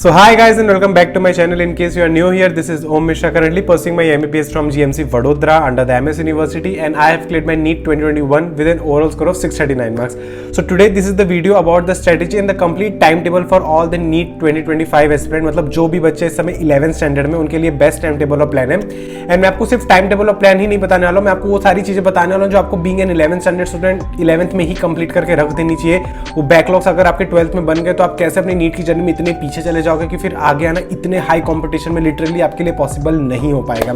So hi guys and welcome back to my channel. In case you are new here, this is Om Mishra, currently pursuing my MBBS from GMC Vadodara under the MS University, and I have cleared my NEET 2021 with an overall score of 639 marks. So today this is the video about the strategy and the complete timetable for all the NEET 2025 aspirant, मतलब जो भी बच्चे इस समय 11th standard में उनके लिए best time table और प्लान है। एंड मैं आपको सिर्फ टाइम टेबल और प्लान ही नहीं बताने वाला हूँ, मैं आपको वो सारी चीजें बताने वाला हूँ जो आपको being an 11th standard student 11th में ही कंप्लीट करके रख देनी चाहिए। वो बैकलॉग्स अगर आपके 12th में बन गए तो आप कैसे अपनी नीट की जर्नी में इतने पीछे चले जाओगे कि फिर आगे आना इतने हाई कंपटीशन में लिटरली आपके लिए पॉसिबल नहीं हो पाएगा।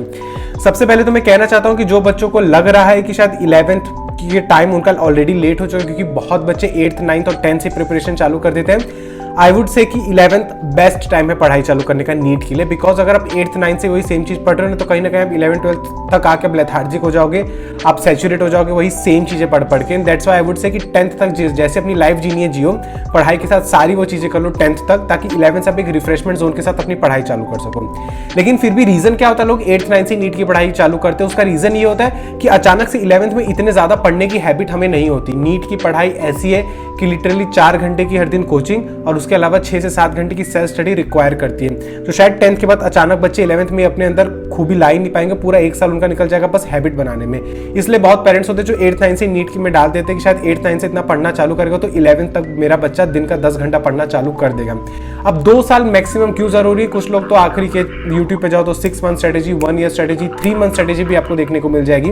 सबसे पहले तो मैं कहना चाहता हूं कि जो बच्चों को लग रहा है कि शायद 11th की ये टाइम उनका ऑलरेडी लेट हो चुका है, क्योंकि बहुत बच्चे 8th 9th और 10th से प्रिपरेशन चालू कर देते हैं। आई वुड से कि 11th बेस्ट टाइम है पढ़ाई चालू करने का नीट के लिए, बिकॉज अगर आप 8th 9th से वही सेम चीज पढ़ रहे हो तो कहीं ना कहीं आप 11th 12th तक आके आप लेथार्जिक हो जाओगे, आप सैचुरेट हो जाओगे वही सेम चीजें पढ़ के। That's why I would say कि 10th तक जैसे अपनी लाइफ जीनी है जियो, पढ़ाई के साथ सारी वो चीजें कर लो 10th तक, ताकि 11th से आप एक रिफ्रेशमेंट जोन के साथ अपनी पढ़ाई चालू कर सको। लेकिन फिर भी रीजन क्या होता है, लोग 8th 9th से नीट की पढ़ाई चालू करते हैं, उसका रीजन ये होता है कि अचानक से 11th में इतने ज्यादा पढ़ने की हैबिट हमें नहीं होती। नीट की पढ़ाई ऐसी है कि लिटरली 4 घंटे की हर दिन कोचिंग और उसके अलावा 6 से 7 घंटे की सेल्फ स्टडी रिक्वायर करती है। तो शायद 10th के बाद अचानक बच्चे 11th में अपने अंदर खूबी ला ही नहीं पाएंगे, पूरा 1 साल उनका निकल जाएगा बस हैबिट बनाने में। इसलिए बहुत पेरेंट्स होते हैं जो 8th 9th से नीट की में डाल देते हैं कि शायद 8th 9th से इतना पढ़ना चालू करेगा तो 11th तक मेरा बच्चा दिन का 10 घंटा पढ़ना चालू कर देगा। अब 2 साल मैक्सिमम क्यों जरूरी है? कुछ लोग तो आखिरी के यूट्यूब पे जाओ तो 6 month strategy, 1 year strategy, 3 month strategy भी आपको देखने को मिल जाएगी,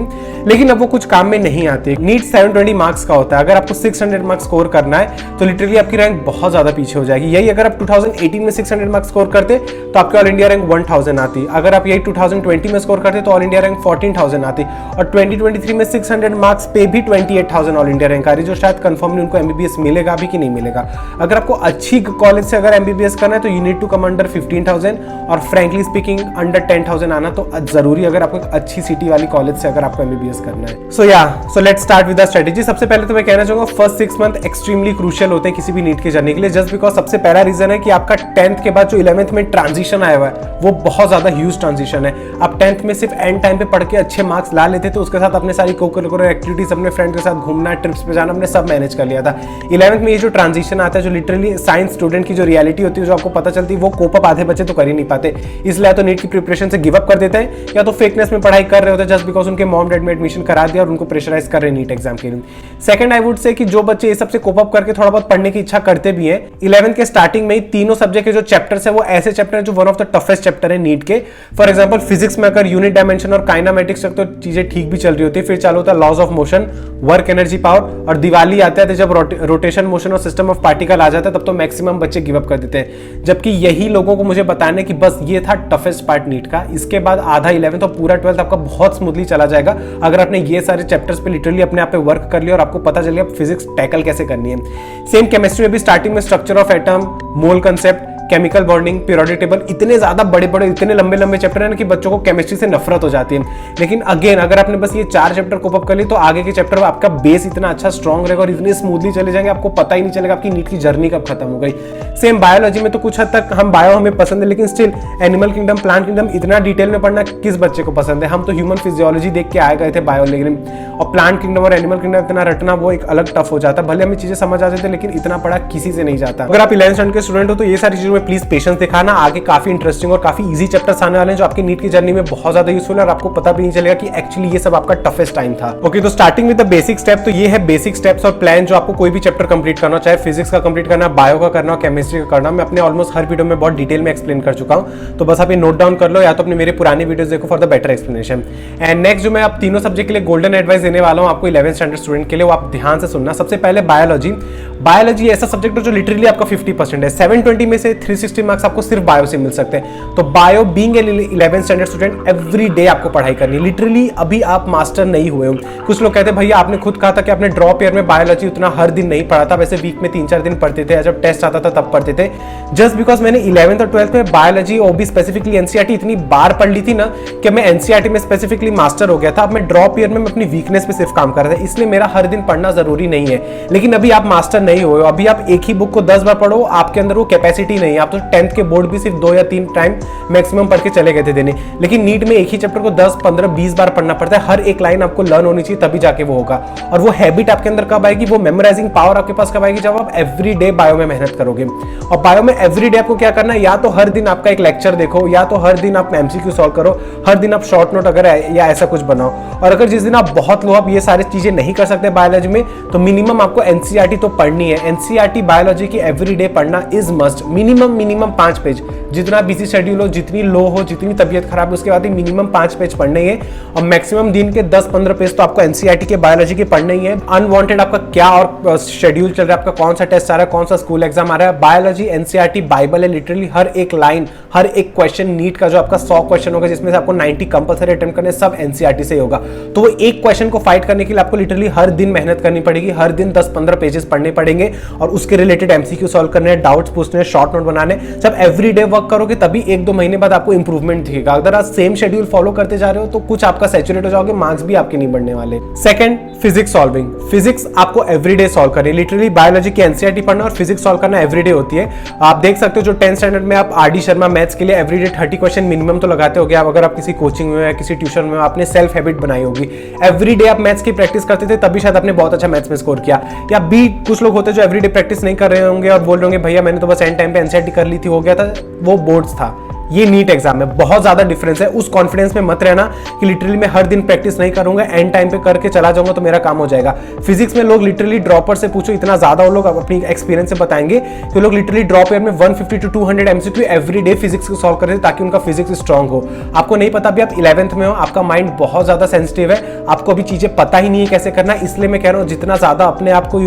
लेकिन अब वो कुछ काम में नहीं आती। नीट 720 मार्क्स का होता है, अगर आपको 600 मार्क्स स्कोर करना है तो लिटरली आपकी रैंक बहुत ज्यादा पीछे हो जाएगी। यही अगर आप 2018 में 600 मार्क्स स्कोर करते तो आपकी ऑल इंडिया रैंक 1000 आती। अगर आप यही 2020 में स्कोर करते तो ऑल इंडिया रैंक 14000 आती, और 2023 में 600 मार्क्स पे भी 28000 ऑल इंडिया रैंक आ रही, जो शायद कंफर्मली उनको एमबीबीएस मिलेगा भी कि नहीं मिलेगा। अगर आपको अच्छी कॉलेज से अगर एमबीबीएस करना है तो you need to come under 15000, और फ्रैंकली स्पीकिंग अंडर 10000 आना तो जरूरी, अगर आपको एक अच्छी सिटी वाली कॉलेज से अगर आपको एमबीबीएस करना है। So let's start with the strategy. सबसे पहले तो मैं कहना चाहूंगा फर्स्ट 6 मंथ एक्सट्रीमली क्रूशियल होते हैं किसी भी नीट के जर्नी के लिए, जस्ट बिकॉज सबसे पहला रीजन है कि आपका 10th के बाद जो 11th में ट्रांजिशन आया हुआ है वो बहुत ज्यादा ह्यूज ट्रांजिशन है। आप 10th में सिर्फ एंड टाइम पे पढ़ के अच्छे मार्क्स ला लेते तो उसके साथ अपने सारी कोकरिकुलर एक्टिविटीज, अपने फ्रेंड के साथ घूमना, ट्रिप्स पे जाना, अपने सब मैनेज कर लिया था। 11th में ये जो ट्रांजिशन आता है, जो लिटरली साइंस स्टूडेंट की जो रियलिटी होती है, जो आपको पता चलती है, वो कोप अप आधे बच्चे तो कर ही नहीं पाते, इसलिए तो नीट की प्रिपरेशन से गिव अप कर देते हैं, या तो फेकनेस में पढ़ाई कर रहे होते हैं जस्ट बिकॉज उनके मॉम डैड में एडमिशन करा दिया और उनको प्रेशराइज कर रहे हैं नीट एग्जाम के लिए। सेकंड आई वुड से कि जो बच्चे ये सबसे कोप अप करके थोड़ा बहुत पढ़ने की इच्छा करते भी हैं, 11th के स्टार्टिंग में ही तीनों सब्जेक्ट के जो चैप्टर्स है वो ऐसे चैप्टर है जो one of the toughest chapter है नीट के। फॉर एग्जांपल फिजिक्स में अगर यूनिट डायमेंशन और काइनामेटिक्स तक तो चीजें ठीक भी चल रही होती है, फिर चालू होता है laws of motion, work energy power, और दिवाली आता है जब रोटेशन मोशन और सिस्टम ऑफ पार्टिकल आ जाता है तब तो मैक्सिमम बच्चे गिव अप कर देते हैं। जबकि यही लोगों को मुझे बताने कि बस ये था टफेस्ट पार्ट नीट का, इसके बाद आधा 11th और पूरा 12th आपका बहुत स्मूथली चला जाएगा अगर आपने ये सारे चैप्टर्स पे लिटरली अपने आप पे वर्क कर लिया और आपको पता चल गया फिजिक्स टैकल कैसे करनी है। सेम केमिस्ट्री में भी स्टार्टिंग में structure of atom, mole concept, chemical bonding, periodic table, इतने ज्यादा बड़े बड़े इतने लंबे लंबे चैप्टर हैं कि बच्चों को केमिस्ट्री से नफरत हो जाती है। लेकिन अगेन अगर आपने बस ये 4 चैप्टर कोप अप कर ली तो आगे के चैप्टर में आपका बेस इतना अच्छा स्ट्रॉन्ग रहेगा और इतने स्मूथली चले जाएंगे आपको पता ही नहीं चलेगा आपकी नीट की जर्नी कब खत्म हो गई। सेम बायोलॉजी में तो कुछ हद तक हम बायो हमें पसंद है, लेकिन still animal kingdom, plant kingdom इतना डिटेल में पढ़ना किस बच्चे को पसंद है? हम तो ह्यूमन फिजियोलॉजी देख के आए गए थे बायो, लेकिन और प्लांट किंगडम और एनिमल किंगडम इतना रटना वो एक अलग टफ हो जाता। भले हमें चीजें समझ आते थे लेकिन इतना पढ़ा किसी से नहीं जाता। अगर आप 11th स्टैंडर्ड के स्टूडेंट हो तो ये सारी चीजों में प्लीज पेशेंस दिखाना, आगे काफी इंटरेस्टिंग और काफी इजी चैप्टर्स आने वाले हैं जो आपकी नीट की जर्नी में बहुत ज्यादा यूजफुल है और आपको पता भी नहीं चलेगा कि एक्चुअली ये सब आपका टफेस्ट टाइम था। ओके, तो starting with the basic step, तो ये है बेसिक स्टेप्स और प्लान जो आपको कोई भी चैप्टर कंप्लीट करना, चाहे फिजिक्स का कंप्लीट करना, बायो का करना, केमिस्ट्री का करना, मैं अपने ऑलमोस्ट हर वीडियो में बहुत डिटेल में एक्सप्लेन कर चुका हूं, तो बस आप ये नोट डाउन कर लो या तो अपने मेरे पुराने वीडियोस देखो for the better explanation. And next जो मैं आप तीनों सब्जेक्ट के लिए गोल्डन एडवाइस देने वाला हूं आपको 11th स्टैंडर्ड स्टूडेंट के लिए, वो आप ध्यान से सुनना। सबसे पहले बायोलॉजी ऐसा सब्जेक्ट है जो लिटरली आपका 50% है। 720 में से 360 मार्क्स आपको सिर्फ बायो से मिल सकते हैं। तो bio being an 11th standard student every day आपको पढ़ाई करनी है। लिटरली अभी आप मास्टर नहीं हुए हो। कुछ लोग कहते हैं भैया आपने खुद कहा था कि आपने ड्रॉप ईयर में बायोलॉजी उतना हर दिन नहीं पढ़ा था, वैसे वीक में 3-4 दिन पढ़ते थे, जब टेस्ट आता था तब पढ़ते थे। जस्ट बिकॉज मैंने 11th और 12th में बायोलॉजी और भी स्पेसिफिकली एनसीईआरटी इतनी बार पढ़ ली थी ना कि मैं एनसीईआरटी में स्पेसिफिकली मास्टर हो गया था। अब मैं ड्रॉप ईयर में अपनी वीकनेस पे सिर्फ काम कर रहा था, इसलिए मेरा हर दिन पढ़ना जरूरी नहीं है। लेकिन अभी आप मास्टर नहीं हुए हो, अभी आप एक ही बुक को 10 बार पढ़ो, आपके अंदर वो कैपेसिटी नहीं नहीं है। आप तो 10th के बोर्ड भी सिर्फ 2 या 3 टाइम मैक्सिमम पढ़ के चले गए थे देने, लेकिन नीट में एक ही चैप्टर को 10, 15, 20 बार पढ़ना पड़ता है। हर एक लाइन आपको लर्न होनी चाहिए, तभी जाके वो होगा। और वो हैबिट आपके अंदर कब आएगी, वो मेमोराइजिंग पावर आपके पास कब आएगी, जब आप एवरी डे बायो में मेहनत करोगे। और बायो में एवरी डे आपको क्या करना है, या तो हर दिन आपका एक लेक्चर देखो, या तो हर दिन आप एमसीक्यू सॉल्व करो, हर दिन आप शॉर्ट नोट अगर या ऐसा कुछ बनाओ। और अगर जिस दिन आप बहुत लो, आप ये सारी चीजें नहीं कर सकते बायोलॉजी में, तो मिनिमम आपको एनसीईआरटी तो पढ़नी है। एनसीईआरटी बायोलॉजी की एवरी डे पढ़ना इज मस्ट। मिनिमम 5 पेज, जितना बिजी शेड्यूल हो, जितनी लो हो, जितनी तबीयत खराब हो, उसके बाद ही मिनिमम 5 पेज पढ़ने ही है। और मैक्सिमम दिन के 10-15 पेज तो आपको एनसीईआरटी के बायोलॉजी के पढ़ने ही है। अनवांटेड आपका क्या और शेड्यूल चल रहा है, आपका कौन सा टेस्ट आ रहा है, कौन सा स्कूल एग्जाम आ रहा है, बायोलॉजी एनसीईआरटी बाइबल है। लिटरली हर एक लाइन, हर एक क्वेश्चन, नीट का जो आपका 100 क्वेश्चन होगा जिसमें से आपको 90 कंपलसरी अटेम्प्ट करने, सब एनसीईआरटी से ही होगा। तो वो एक क्वेश्चन को फाइट करने के लिए आपको लिटरली हर दिन मेहनत करनी पड़ेगी, हर दिन 10-15 पेजेस पढ़ने पड़ेंगे और उसके रिलेटेड एमसीक्यू सॉल्व करने, डाउट्स पूछने, शॉर्ट नोट बनाने। जब एवरी डे वर्क करोगे तभी 1-2 महीने बाद आपको इंप्रूवमेंट दिखेगा। अगर आप सेम शेड्यूल फॉलो करते जा रहे हो तो कुछ आपका सैचुरेट हो जाओगे, मार्क्स भी आपके नहीं बढ़ने वाले। Second, physics solving. फिजिक्स आपको एवरीडे सॉल्व करनी है। लिटरली बायोलॉजी की एनसीईआरटी पढ़ना और फिजिक्स सॉल्व करना एवरीडे होती है। आप देख सकते हो जो 10th स्टैंडर्ड में आप आरडी शर्मा मैथ्स के लिए एवरीडे 30 क्वेश्चन मिनिमम तो लगाते होगे। आप अगर आप किसी कोचिंग में या किसी ट्यूशन में, आपने सेल्फ हैबिट बनाई होगी, एवरीडे आप मैथ्स की प्रैक्टिस करते थे, तभी शायद आपने बहुत अच्छा मैथ्स में स्कोर किया। या भी कुछ लोग होते हैं जो एवरीडे प्रैक्टिस नहीं कर रहे होंगे और बोल रहे होंगे भैया मैंने तो बस एंड टाइम पे एनसीईआरटी कर ली थी, हो गया था। वो बोर्ड्स था, ये नीट एग्जाम में बहुत ज्यादा डिफरेंस है। उस कॉन्फिडेंस में मत रहना कि लिटरली मैं हर दिन प्रैक्टिस नहीं करूंगा, एंड टाइम पे करके चला जाऊंगा तो मेरा काम हो जाएगा। फिजिक्स में लोग लिटरली ड्रॉपर से पूछो, इतना ज्यादा वो लोग अपनी एक्सपीरियंस से बताएंगे कि लोग लिटरली ड्रॉप ईयर में 150 to 200 MCQ every day physics को सॉल्व करते ताकि उनका फिजिक्स स्ट्रॉन्ग हो। आपको नहीं पता, अभी आप 11th में हो, आपका माइंड बहुत ज्यादा सेंसिटिव है, आपको अभी चीजें पता ही नहीं है कैसे करना। इसलिए मैं कह रहा हूँ जितना ज्यादा अपने आप को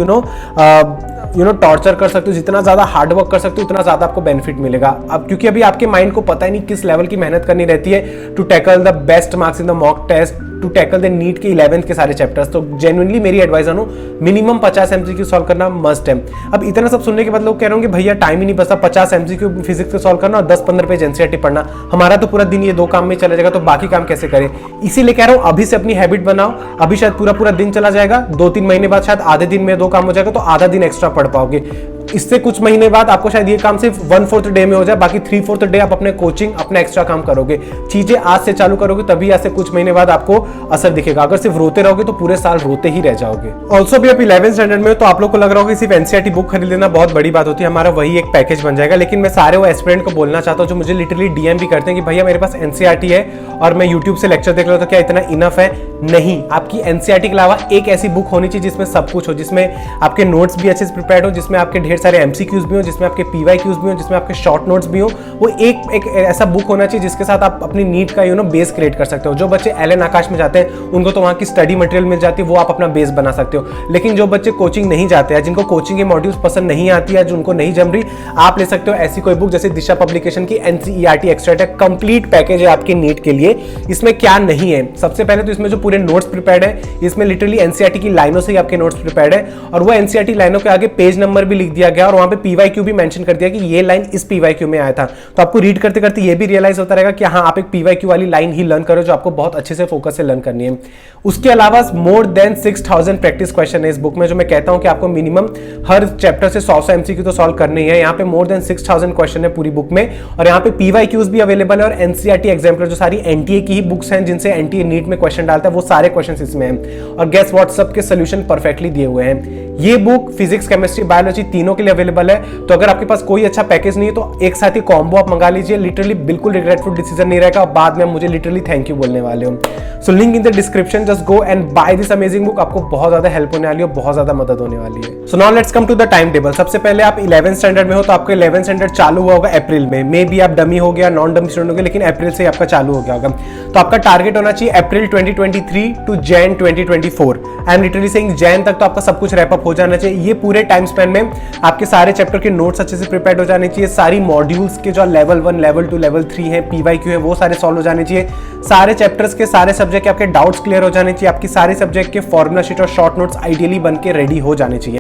टॉर्चर कर सकते हो, जितना ज्यादा हार्ड वर्क कर सकते हो, उतना ज्यादा आपको बेनिफिट मिलेगा। अब क्योंकि अभी आपके माइंड को पता ही नहीं किस लेवल की मेहनत करनी रहती है to tackle the best marks in the mock test, to tackle the NEET के 11th के सारे चैप्टर्स। तो जेन्युइनली मेरी एडवाइस है मिनिमम 50 एमसीक्यू सॉल्व करना मस्ट है। अब इतना सब सुनने के बाद लोग कह रहे होंगे भैया टाइम ही नहीं बचता, 50 एमसीक्यू फिजिक्स को सॉल्व करना और 10-15 पेज एनसीईआरटी पढ़ना, हमारा तो पूरा दिन ये 2 काम में चला जाएगा, तो बाकी काम कैसे करें। इसीलिए कह रहा हूं अभी से अपनी हैबिट बनाओ। अभी शायद पूरा दिन चला जाएगा, 2-3 महीने बाद शायद आधे दिन में 2 काम हो जाएगा, तो आधा दिन एक्स्ट्रा पढ़ पाओगे। इससे कुछ महीने बाद आपको शायद ये काम सिर्फ 1/4 डे में हो जाए, बाकी 3/4 डे आप अपने कोचिंग, अपना एक्स्ट्रा काम करोगे। चीजें आज से चालू करोगे तभी आज से कुछ महीने बाद आपको असर दिखेगा। अगर सिर्फ रोते रहोगे तो पूरे साल रोते ही रह जाओगे। ऑल्सो भी आप 11th स्टैंडर्ड में हो तो आप लोग को लग रहा होगा सिर्फ एनसीईआरटी बुक खरीद लेना बहुत बड़ी बात होती है, हमारा वही एक पैकेज बन जाएगा। लेकिन मैं सारे वो एस्पिरेंट को बोलना चाहता हूँ जो मुझे लिटरली डीएम भी करते हैं कि भैया मेरे पास एनसीईआरटी है और मैं यूट्यूब से लेक्चर देख रहा हूं, तो क्या इतना इनफ है? नहीं, आपकी एनसीईआरटी के अलावा एक ऐसी बुक होनी चाहिए जिसमें सब कुछ हो, जिसमें आपके नोट्स भी अच्छे से प्रिपेयर्ड हो, जिसमें आपके ढेर सारे एमसीक्यूज भी हो, जिसमें आपके पीवाईक्यूज भी हो, जिसमें आपके शॉर्ट नोट्स भी हो। वो एक ऐसा बुक होना चाहिए जिसके साथ आप अपनी नीट का बेस क्रिएट कर सकते हो। जो बच्चे एलन आकाश में जाते हैं उनको तो वहाँ की स्टडी मटेरियल मिल जाती है, वो आप अपना बेस बना सकते हो। लेकिन जो बच्चे कोचिंग नहीं जाते हैं, जिनको कोचिंग के मॉड्यूल्स पसंद नहीं आती है, जिनको नहीं जम रही, आप ले सकते हो ऐसी कोई बुक जैसे दिशा पब्लिकेशन की एनसीईआरटी एक्सट्रैक्ट है। कंप्लीट पैकेज है आपके नीट के लिए। इसमें क्या नहीं है, सबसे पहले तो इसमें जो पूरे नोट्स प्रिपेयर्ड है, इसमें लिटरली एनसीईआरटी की लाइनों से ही आपके नोट्स प्रिपेयर्ड है और वो एनसीईआरटी लाइनों के आगे पेज नंबर भी लिख दिया गया और वहां पे पीवाईक्यू भी मेंशन कर दिया कि ये लाइन इस पीवाईक्यू में आया था। तो आपको रीड करते करते ये भी रियलाइज होता रहेगा कि हाँ, आप एक पीवाईक्यू वाली लाइन ही लर्न करो जो आपको बहुत अच्छे से फोकस से लर्न करनी है। उसके अलावा मोर देन 6000 प्रैक्टिस क्वेश्चन है इस बुक में, जो मैं कहता हूं कि आपको मिनिमम हर चैप्टर से 100 एमसीक्यू तो सॉल्व करनी है। यहाँ पे मोर देन 6000 क्वेश्चन है पूरी बुक में और यहाँ पे पीवाईक्यूज भी अवेलेबल है और एनसीईआरटी एग्जाम्पलर जो सारी एनटीए की ही बुक्स हैं जिनसे एनटीए नीट में क्वेश्चन डालता है, वो सारे क्वेश्चन इसमें हैं और गेस व्हाट, सबके सोल्यूशन परफेक्टली दिए हुए हैं। ये बुक फिजिक्स, केमिस्ट्री, बायोलॉजी तीनों के लिए अवेलेबल है। तो अगर आपके पास कोई अच्छा पैकेज नहीं है तो एक साथ ही कॉम्बो आप मंगा लीजिए। लिटरली बिल्कुल रिग्रेटफुल डिसीजन नहीं रहेगा, बाद में मुझे लिटरली थैंक यू बोलने वाले हो। So link in the description, just go and buy this amazing book. आपको बहुत ज्यादा हेल्प होने वाली है, बहुत ज्यादा मदद होने वाली है। So now let's come to the time table. सबसे पहले आप 11th स्टैंडर्ड में हो तो आपका 11th स्टैंडर्ड चालू हुआ होगा अप्रैल में। मे बी आप डमी हो गया, नॉन डमी स्टूडेंट हो गया, लेकिन अप्रैल से आपका चालू हो गया होगा। तो आपका टारगेट होना चाहिए April 2023 to Jan 2024। I am literally saying Jan तक तो आपका सब कुछ रैप अप हो जाना चाहिए। ये पूरे टाइम स्पेन में आपके सारे चैप्टर के नोट्स अच्छे से प्रिपेयर्ड हो जाने चाहिए। सारी मॉड्यूल्स के जो लेवल 1, लेवल 2, लेवल 3 है, पीवाईक्यू है, वो सारे सॉल्व हो जाने चाहिए। सारे चैप्टर्स के सारे सब्जेक्ट के आपके डाउट्स क्लियर हो जाने चाहिए। आपकी सारे सब्जेक्ट के फॉर्मुला शीट और शॉर्ट नोट्स आइडियली बन के रेडी हो जाने चाहिए।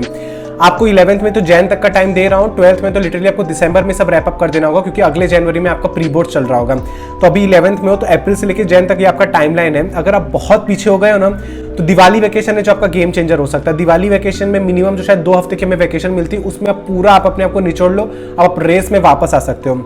आपको 11th में तो जैन तक का टाइम दे रहा हूँ, 12th में तो लिटरली आपको दिसंबर में सब रैप अप कर देना होगा, क्योंकि अगले जनवरी में आपका प्री बोर्ड चल रहा होगा। तो अभी 11th में हो तो अप्रैल से लेकर जैन तक ये आपका टाइमलाइन है। अगर आप बहुत पीछे हो गए हो ना, तो दिवाली वैकेशन है जो आपका गेम चेंजर हो सकता है। दिवाली वैकेशन में मिनिमम जो शायद 2 हफ्ते की हमें वैकेशन मिलती है, उसमें आप पूरा आप अपने आप को निचोड़ लो, आप रेस में वापस आ सकते हो।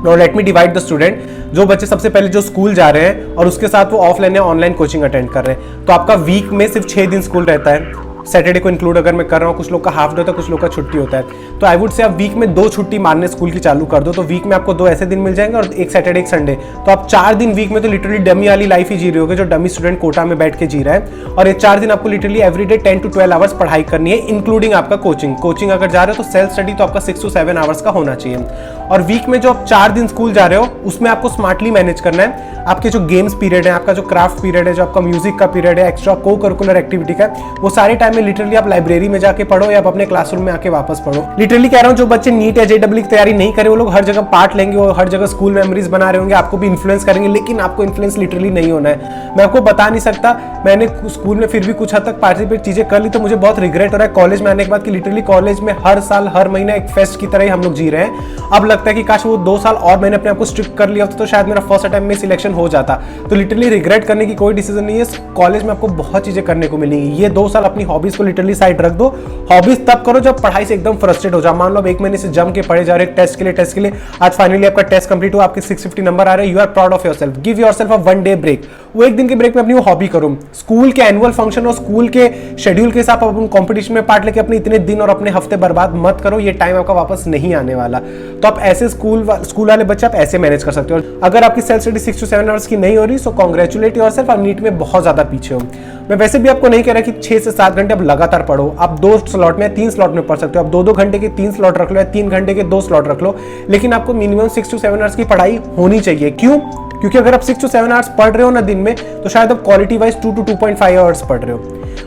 Now let me divide the student। जो बच्चे सबसे पहले जो स्कूल जा रहे हैं और उसके साथ वो ऑफलाइन या ऑनलाइन कोचिंग अटेंड कर रहे हैं, तो आपका वीक में सिर्फ 6 दिन स्कूल रहता है। सैटरडे को इंक्लूड अगर मैं कर रहा हूँ, कुछ लोग का हाफ डे होता है, कुछ लोग का छुट्टी होता है। तो आई वुड से आप वीक में 2 छुट्टी मारने स्कूल की चालू कर दो, तो वीक में आपको 2 ऐसे दिन मिल जाएंगे और एक सैटरडे एक संडे। तो आप 4 दिन वीक में तो लिटरली डमी वाली लाइफ ही जी रहे होगे, जो डमी स्टूडेंट कोटा में बैठ के जी रहा है। और ये 4 दिन आपको लिटरली एवरीडे 10 to 12 आवर्स पढ़ाई करनी है, इंक्लूडिंग आपका कोचिंग अगर जा रहे हो तो सेल्फ स्टडी तो आपका 6 to 7 आवर्स का होना चाहिए। और वीक में जो आप 4 दिन स्कूल जा रहे हो, उसमें आपको स्मार्टली मैनेज करना है। आपके जो गेम्स पीरियड है, आपका जो क्राफ्ट पीरियड है, जो आपका म्यूजिक का पीरियड है, एक्स्ट्रा को करिकुलर एक्टिविटी का, वो सारे टाइम में लिटरली आप लाइब्रेरी में जाके पढ़ो या आप अपने क्लासरूम में आके वापस पढ़ो। लिटरली कह रहा हूँ, जो बच्चे नीट या जेईई की तैयारी नहीं करे, वो लोग हर जगह पार्ट लेंगे, वो हर जगह स्कूल मेमोरीज बना रहे होंगे, आपको भी इन्फ्लुएंस करेंगे, लेकिन आपको इन्फ्लुएंस लिटरली नहीं होना है। मैं आपको बता नहीं सकता, मैंने स्कूल में फिर भी कुछ हद तक पार्टिसिपेट चीजें कर ली, तो मुझे बहुत रिग्रेट हो रहा है कॉलेज में आने के बाद कि लिटरली कॉलेज में हर साल हर महीना एक फेस्ट की तरह ही हम लोग जी रहे हैं। अब लगता है कि काश वो 2 साल और मैंने अपने आप को स्ट्रिक्ट कर लिया होता तो शायद मेरा फर्स्ट अटेम्प्ट में सिलेक्शन हो जाता। तो लिटरली रिग्रेट करने की कोई डिसीजन नहीं है। कॉलेज में आपको बहुत चीजें करने को मिलेंगी। ये 2 साल अपनी हॉबीज को लिटरली साइड रख दो। हॉबीज तब करो जब पढ़ाई से एकदम फ्रस्ट्रेट हो जाओ। मान लो आप 1 महीने से जम के पढ़े जा रहे हैं टेस्ट के लिए, आज फाइनली आपका टेस्ट कंप्लीट हुआ, आपके 650 नंबर आ रहे हैं, you are proud of yourself, give yourself a 1 day break. वो 1 दिन के ब्रेक में अपनी वो हॉबी करो। स्कूल के एनुअल फंक्शन और स्कूल के शेड्यूल के हिसाब आप कॉम्पिटिशन में पार्ट लेके अपने इतने दिन और अपने हफ्ते बर्बाद मत करो। ये टाइम आपका वापस नहीं आने वाला। तो आप ऐसे स्कूल वाले बच्चे आप ऐसे मैनेज कर सकते हो। अगर आपकी सेल्फ स्टडी 6 to 7 आवर्स की नहीं हो रही, सो कांग्रेचुलेट योरसेल्फ, आप नीट में बहुत ज्यादा पीछे हो। मैं वैसे भी आपको नहीं कह रहा कि 6 से 7 घंटे आप लगातार पढ़ो। आप 2 स्लॉट में 3 स्लॉट में पढ़ सकते हो। आप 2-2 घंटे के 3 स्लॉट रख लो या 3 घंटे के 2 स्लॉट रख लो, लेकिन आपको मिनिमम 6 to 7 आवर्स की पढ़ाई होनी चाहिए। क्यों? क्योंकि अगर आप 6 to 7 आवर्स पढ़ रहे हो ना दिन में, तो शायद आप क्वालिटी वाइज 2 to 2.5 आवर्स पढ़ रहे हो।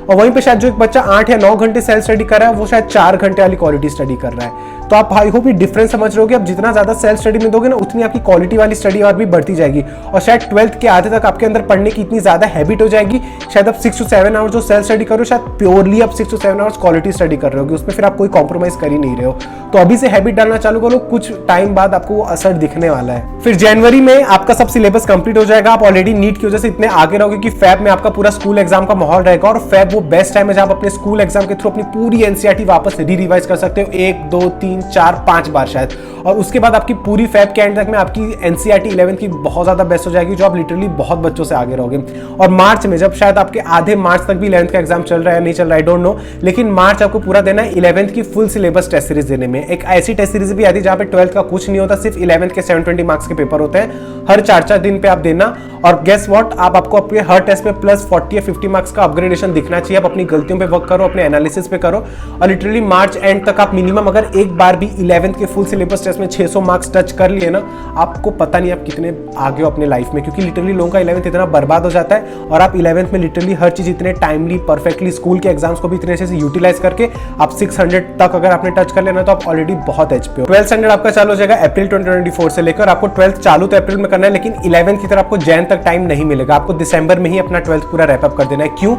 और वहीं पे शायद जो एक बच्चा 8 या 9 घंटे सेल्फ स्टडी कर रहा है, वो शायद 4 घंटे वाली क्वालिटी स्टडी कर रहा है। तो आप आई होप ये डिफरेंस समझ रहे हो कि आप जितना ज्यादा सेल्फ स्टडी में दोगे ना, उतनी आपकी क्वालिटी वाली स्टडी और भी बढ़ती जाएगी। और शायद 12th के आधे तक आपके अंदर पढ़ने की इतनी ज्यादा हैबिट हो जाएगी, शायद आप 6 to 7 आवर्स जो सेल्फ स्टडी कर रहे हो, शायद प्योरली आप 6 to 7 आवर्स क्वालिटी स्टडी कर रहे हो, उसमें फिर आप कोई कॉम्प्रोमाइज कर ही नहीं रहे हो। तो अभी से हैबिट डालना चालू करो, कुछ टाइम बाद आपको वो असर दिखने वाला है। फिर जनवरी में आपका सब सिलेबस कंप्लीट हो जाएगा। आप ऑलरेडी नीट की वजह से इतने आगे रहोगे कि फेब में आपका पूरा स्कूल एग्जाम का माहौल रहेगा। और फेब वो बेस्ट टाइम है जहां आप अपने स्कूल एग्जाम के थ्रू अपनी पूरी एनसीईआरटी वापस रिवाइज कर सकते हो, 1, 2, 3, 4, 5 बार शायद। और उसके बाद आपकी पूरी फेब के एंड तक में आपकी एनसीईआरटी 11th की बहुत ज्यादा बेस्ट हो जाएगी, जो आप लिटरली बहुत बच्चों से आगे रहोगे। और मार्च में जब शायद आपके आधे मार्च तक भी 11th का एग्जाम चल रहा है नहीं चल रहा है, आई डोंट नो, लेकिन मार्च आपको पूरा देना है 11th की फुल सिलेबस टेस्ट सीरीज देने में। एक ऐसी टेस्ट सीरीज भी आती है जहां पे 12th का कुछ नहीं होता, सिर्फ 11th के 720 मार्क्स के पेपर होते हैं, हर 4-4 दिन पे आप देना। और गेस व्हाट, आपको अपने हर टेस्ट में प्लस 40 या 50 मार्क्स का अपग्रेडेशन दिखना चाहिए। आप अपनी गलतियों पे वर्क करो, अपने एनालिसिस पे करो। और लिटरली मार्च एंड तक आप मिनिमम अगर एक बार भी 11th के फुल सिलेबस टेस्ट में 600 मार्क्स टच कर लिए ना, आपको पता नहीं आप कितने आगे हो अपने लाइफ में। क्योंकि लिटरली लोगों का 11th इतना बर्बाद हो जाता है, और आप 11th में लिटरली हर चीज इतने टाइमली परफेक्टली, स्कूल के एग्जाम्स को भी इतने अच्छे से यूटिलाइज करके आप 600 तक अगर आपने टच कर लेना, तो आप ऑलरेडी बहुत एज पे हो। 12th स्टैंडर्ड आपका चालू हो जाएगा अप्रैल 2024 से लेकर। आपको 12th चालू तो अप्रैल में करना है, लेकिन 11th की तरह आपको जैन तक टाइम नहीं मिलेगा। आपको दिसंबर में ही अपना 12th पूरा रैप अप कर देना है। क्यों?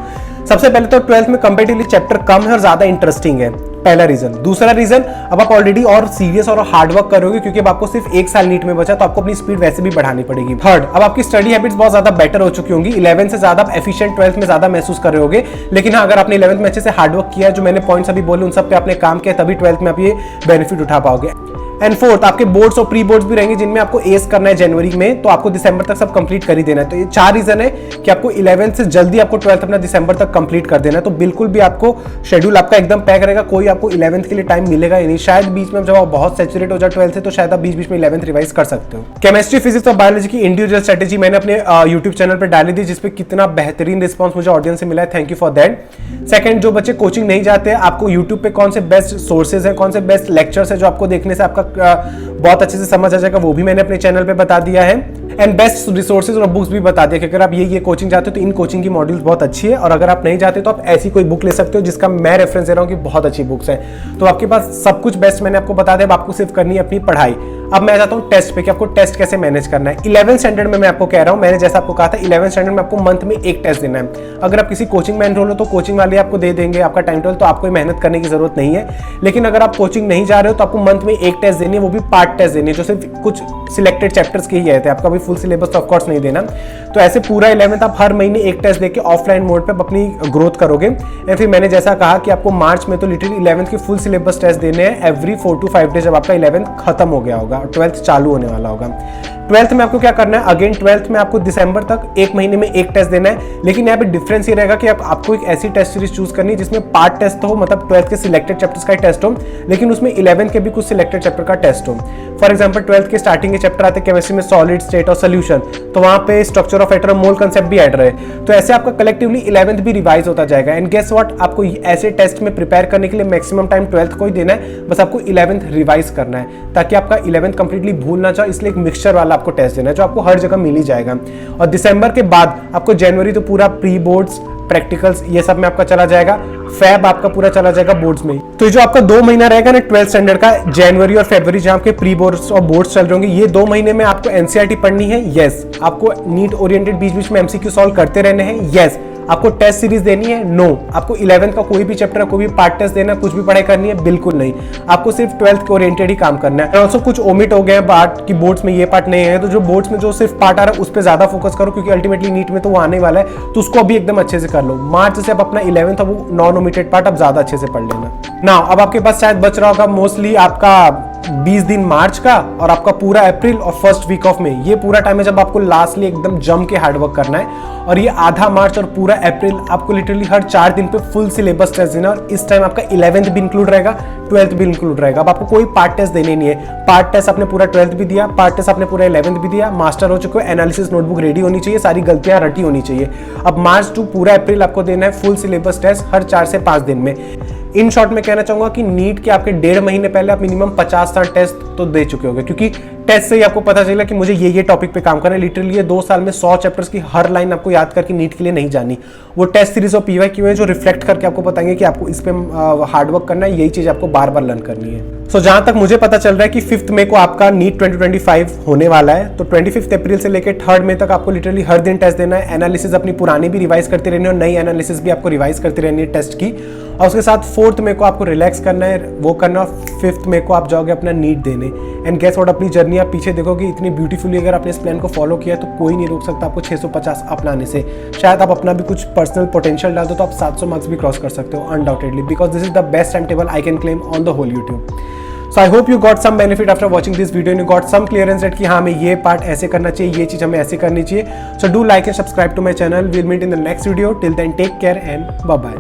सबसे पहले तो 12th में कंपैरेटिवली चैप्टर कम है और ज्यादा इंटरेस्टिंग है, पहला रीजन। दूसरा रीजन, अब आप ऑलरेडी और सीरियस और हार्ड वर्क करोगे, क्योंकि अब आपको सिर्फ 1 साल नीट में बचा, तो आपको अपनी स्पीड वैसे भी बढ़ानी पड़ेगी। थर्ड, अब आपकी स्टडी हैबिट्स बहुत ज्यादा बेटर हो चुकी होंगी। 11th से ज्यादा आप एफिशिएंट 12th में ज्यादा महसूस कर रहे होगे। लेकिन हाँ, अगर आपने 11th में अच्छे से हार्ड वर्क किया, जो मैंने पॉइंट्स अभी बोले उन सब पे आपने काम किया, तभी 12th में आप ये बेनिफिट उठा पाओगे। एंड फोर्थ, आपके बोर्ड्स और प्री बोर्ड्स भी रहेंगे जिनमें आपको एस करना है जनवरी में, तो आपको दिसंबर तक सब कंप्लीट कर ही देना है। तो ये 4 रीजन है कि आपको 11th से जल्दी आपको 12th अपना दिसंबर तक कंप्लीट कर देना है। तो बिल्कुल भी आपको शेड्यूल आपका एकदम पैक रहेगा, कोई आपको 11th के लिए टाइम मिलेगा ही नहीं। शायद बीच में जब आप बहुत सैचुरेट हो जाए 12th से, तो शायद आप बीच बीच में 11th रिवाइज कर सकते हो। केमिस्ट्री, फिजिक्स और बायोलॉजी की इंडिविजुअल स्ट्रेटेजी मैंने अपने यूट्यूब चैनल पर डाली थी, जिसपे कितना बेहतरीन रिस्पॉन्स मुझे ऑडियंस से मिला है, thank you for that. Second, जो बच्चे कोचिंग नहीं जाते, आपको यूट्यूब पे कौन से बेस्ट सोर्सेज हैं, कौन से बेस्ट लेक्चर्स है जो आपको देखने से आपका बहुत अच्छे से समझ आ जाएगा, वो भी मैंने अपने चैनल पे बता दिया है। एंड बेस्ट रिसोर्सेज और बुक्स भी बता दिया कि अगर आप ये कोचिंग जाते हो तो इन कोचिंग की मॉड्यूल्स बहुत अच्छी है, और अगर आप नहीं जाते तो आप ऐसी कोई बुक ले सकते हो जिसका मैं रेफरेंस दे रहा हूँ कि बहुत अच्छी बुक्स है। तो आपके पास सब कुछ बेस्ट मैंने आपको बता दिया, अब आपको सिर्फ करनी है अपनी पढ़ाई। अब मैं जाता हूँ टेस्ट पे कि आपको टेस्ट कैसे मैनेज करना है। 11th स्टैंडर्ड में मैं आपको कह रहा हूँ, मैंने जैसा आपको कहा था 11th स्टैंडर्ड में आपको मंथ में एक टेस्ट देना है। अगर आप किसी कोचिंग में एनरोल हो तो कोचिंग वाले आपको दे देंगे आपका टाइम टेबल, तो आपको मेहनत करने की जरूरत नहीं है। लेकिन अगर आप कोचिंग नहीं जा रहे हो तो आपको मंथ में एक टेस्ट देनी है, वो भी पार्ट टेस्ट देनी है, जो सिर्फ कुछ सिलेक्टेड चैप्टर्स के ही रहते हैं, आपका भी फुल सिलेबस तो ऑफकोर्स नहीं देना। तो ऐसे पूरा 11th आप हर महीने एक टेस्ट देके ऑफलाइन मोड पे अपनी ग्रोथ करोगे। या फिर मैंने जैसा कहा कि आपको मार्च में तो लिटरली 11th के फुल सिलेबस टेस्ट देने हैं एवरी 4 to 5 डेज, जब आपका 11th खत्म हो गया होगा और 12th चालू होने वाला होगा। 12th में आपको क्या करना है, अगेन 12th में आपको दिसंबर तक एक महीने में एक टेस्ट देना है। लेकिन यहाँ पे डिफरेंस ये रहेगा कि आपको एक ऐसी टेस्ट सीरीज चूज करनी है जिसमें पार्ट टेस्ट हो, मतलब 12th के सिलेक्टेड चैप्टर्स का टेस्ट हो, लेकिन उसमें 11th के भी कुछ सिलेक्टेड चैप्टर का टेस्ट हो। फॉर एग्जाम्पल 12th के स्टार्टिंग के चैप्टर आते हैं केमिस्ट्री में सॉलिड स्टेट और सोल्यूशन, तो वहां पे structure of atom mole concept भी ऐड रहे। तो ऐसे आपका कलेक्टिवली 11th भी रिवाइज होता जाएगा। एंड गेस व्हाट, आपको ऐसे टेस्ट में प्रिपेयर करने के लिए मैक्सिमम टाइम 12th को ही देना है, बस आपको 11th रिवाइज करना है ताकि आपका 11th कंप्लीटली भूल ना जाओ। इसलिए एक मिक्सचर वाला आपको टेस्ट देना है जो आपको हर जगह मिल ही जाएगा। और दिसंबर के बाद आपको जनवरी तो पूरा प्री बोर्ड्स प्रैक्टिकल्स ये सब में आपका चला जाएगा, फेब आपका पूरा चला जाएगा बोर्ड्स में। तो ये जो आपका 2 महीना रहेगा ना 12th स्टैंडर्ड का, जनवरी और फरवरी जहां आपके प्री बोर्ड्स और बोर्ड्स चल रहे होंगे, ये 2 महीने में आपको एनसीईआरटी पढ़नी है, यस। आपको नीट ओरिएंटेड बीच बीच में एमसीक्यू सॉल्व करते रहने हैं, यस। आपको टेस्ट सीरीज देनी है, नो। आपको 11th का कोई भी चैप्टर, कोई भी पार्ट टेस्ट देना है, कुछ भी पढ़ाई करनी है, बिल्कुल नहीं। आपको सिर्फ 12th के ओरिएंटेड ही काम करना है। ऑल्सो कुछ ओमिट हो गए हैं पार्ट की, बोर्ड्स में ये पार्ट नहीं है, तो जो बोर्ड्स में जो सिर्फ पार्ट आ रहा है उस पर ज्यादा फोकस करो, क्योंकि अल्टीमेटली नीट में तो वो आने वाला है, तो उसको अभी एकदम अच्छे से कर लो। मार्च से आप अपना 11th वो नॉन ओमिटेड पार्ट अब ज्यादा अच्छे से पढ़ लेना। नाउ अब आपके पास शायद बच रहा होगा मोस्टली आपका 20 दिन मार्च का और आपका पूरा अप्रैल और फर्स्ट वीक ऑफ में। ये पूरा टाइम है जब आपको लास्टली एकदम जम के हार्डवर्क करना है। और ये आधा मार्च और पूरा अप्रैल आपको लिटरली हर 4 दिन पे फुल सिलेबस टेस्ट देना। और इस टाइम आपका 11th भी इंक्लूड रहेगा, 12th भी इंक्लूड रहेगा। अब आपको कोई पार्ट टेस्ट देने नहीं है। पार्ट टेस्ट आपने पूरा 12th भी दिया, पार्ट टेस्ट आपने पूरा 11th भी दिया, मास्टर हो चुके हो, एनालिसिस नोटबुक रेडी होनी चाहिए, सारी गलतियां रटी होनी चाहिए। अब मार्च टू पूरा अप्रैल आपको देना है फुल सिलेबस टेस्ट हर 4 से 5 दिन में। इन शॉर्ट में कहना चाहूंगा कि नीट के आपके 1.5 महीने पहले आप मिनिमम 50-60 टेस्ट तो दे चुके होंगे, क्योंकि टेस्ट से ही आपको पता चला कि मुझे ये टॉपिक पे काम करना है। लिटरली ये 2 साल में 100 चैप्टर्स की हर लाइन आपको याद करके नीट के लिए नहीं जानी। वो टेस्ट सीरीज और पीवाईक्यू है जो रिफ्लेक्ट करके आपको बताएंगे कि आपको इस पे हार्डवर्क करना है, यही चीज आपको बार बार लर्न करनी है। सो जहां तक मुझे पता चल रहा है कि 5 मई को आपका नीट 2025 होने वाला है, तो 25 अप्रैल से लेकर 3 मई तक आपको लिटरली हर दिन टेस्ट देना है। एनालिसिस अपनी पुरानी भी रिवाइज करती रहनी है और नई एनालिसिस भी आपको रिवाइज करती रहनी है टेस्ट की। और उसके साथ 4 मई को आपको रिलैक्स करना है, वो करना। 5 मई को आप जाओगे अपना नीट देने। एंड गेस व्हाट, अपनी जर्नी आप पीछे देखोगे इतनी ब्यूटीफुली। अगर आपने इस प्लान को फॉलो किया तो कोई नहीं रोक सकता आपको 650 अपनाने से। शायद आप अपना भी कुछ पर्सनल पोटेंशियल डाल दो तो आप 700 मार्क्स भी क्रॉस कर सकते हो undoubtedly, because this is the best time table I can claim on the whole YouTube. So I hope you got some benefit after watching this video and you got some clearance that कि हाँ हमें ये part ऐसे करना चाहिए, ये चीज़ हमें ऐसे करनी चाहिए। So do like and subscribe to my channel. We'll meet in the next video. Till then, take care and bye bye.